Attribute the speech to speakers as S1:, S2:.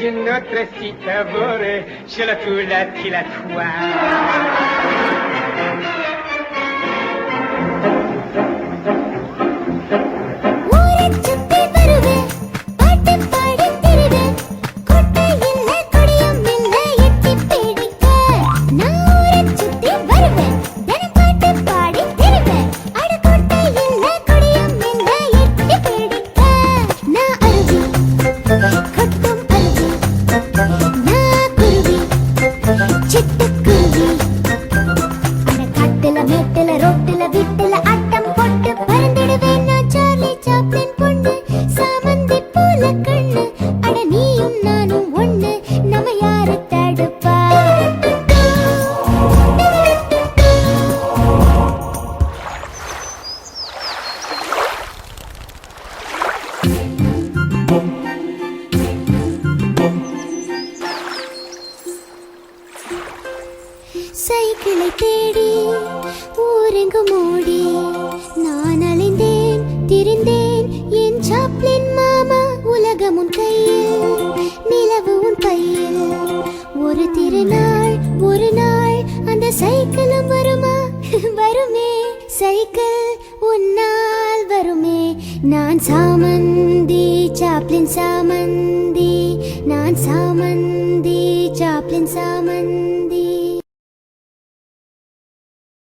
S1: Sur notre site aboré, sur la coulette qui la toile.
S2: சைக்கிளை தேடி ஊரெங்கும் ஓடி நான் அலைந்தேன் திரிந்தேன் என் சாப்ளின் மாமா உலகம் உன் கையில் நிலவு உன் கையில் ஒரு திருநாள் ஒரு நாள் அந்த சைக்கிளும் வருமா வருமே சைக்கிள் உன்னால் வருமே நான் சாமந்தி சாப்ளின் சாமந்தி நான் சாமந்தி சாப்ளின் சாமந்தி